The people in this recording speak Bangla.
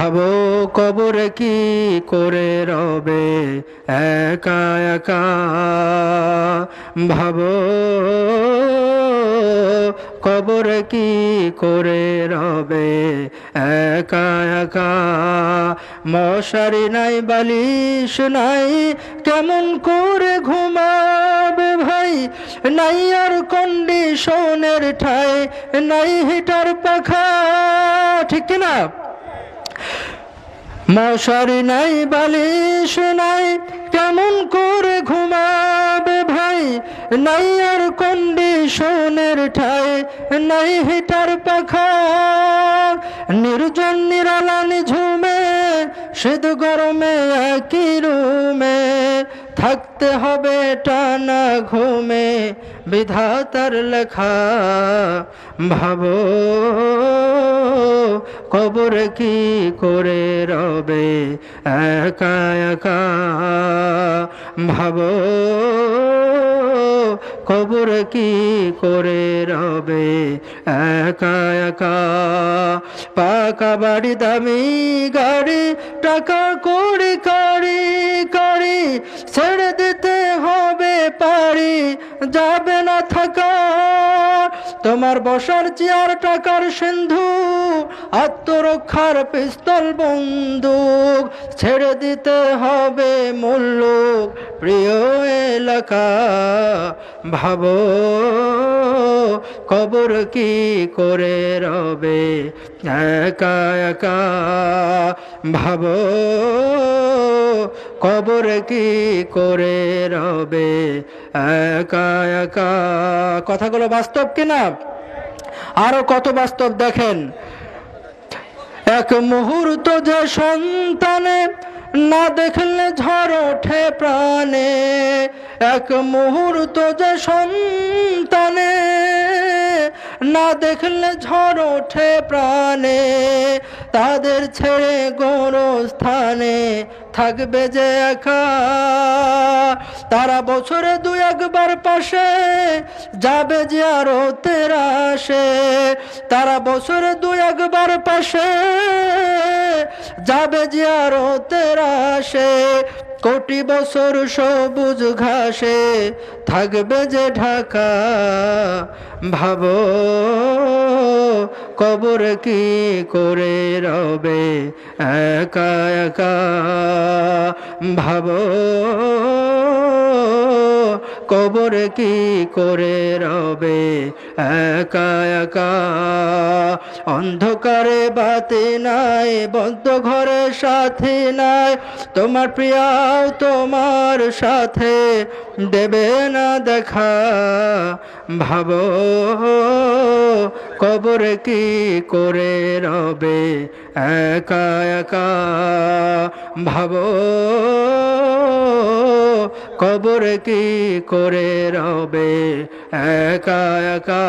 ভাবো কবরে কি করে রবে একা একা, ভাবো কবরে কি করে রবে একা একা। মশারি নাই বালিশ নাই কেমন করে ঘুমাবে ভাই, নাই আর কন্ডিশনের ঠাই, নাই হিটার পাখা, ঠিক কিনা? মশারি নাই বালিশ নাই কেমন করে ঘুমাবে ভাই, নাই আর কন্ডিশনের ঠাই, নাই হিটার পাখা। নির্জন নিরালা নিঝুমে শীত গরমে একই রুমে, থাকতে হবে টানা ঘুমে বিধাতার লেখা। ভাবো কবরে কি করে রবে একা একা, ভাবো কবরে কি করে রবে একা একা। পাকা বাড়ি দামি গাড়ি টাকা কড়ি কাড়ি কাড়ি, ছেড়ে দিতে হবে পারি যাবে না থাকা। তোমার বসার চেয়ার টাকার সিন্ধু, আত্মরক্ষার পিস্তল বন্দুক, ছেড়ে দিতে হবে মুল্লুক প্রিয় এলাকা। ভাবো কবর কি করে রবে একা একা, ভাবো কবর কি করে রবে একা একা। কথাগুলো বাস্তব কিনা? আরো কত বাস্তব দেখেন। এক মুহূর্ত যে সন্তানে না দেখলে ঝড় ওঠে প্রাণে, এক মুহূর্ত যে সন্তানে না দেখলে ঝড় ওঠে প্রাণে, তাদের ছেড়ে গোরস্থানে থাকবে যে একা। তারা বছরে দু একবার পাশে যাবে যে আরো তেরাশে, তারা বছরে দু একবার পাশে যাবে যে আরো তেরাশে। কোটি বছর সবুজ ঘাসে থাকবে যে ঢাকা। ভাবো কবর কি করে রবে একা একা, ভাবো কবর কি করে রবে একা একা। অন্ধকারে বাতি নাই, বদ্ধ ঘরে সাথী নাই, তোমার প্রিয়াও তোমার সাথে দেবে না দেখা। ভাবো কবর কি করে রবে একা একা, ভাবো কবর কি করে রবে একা একা।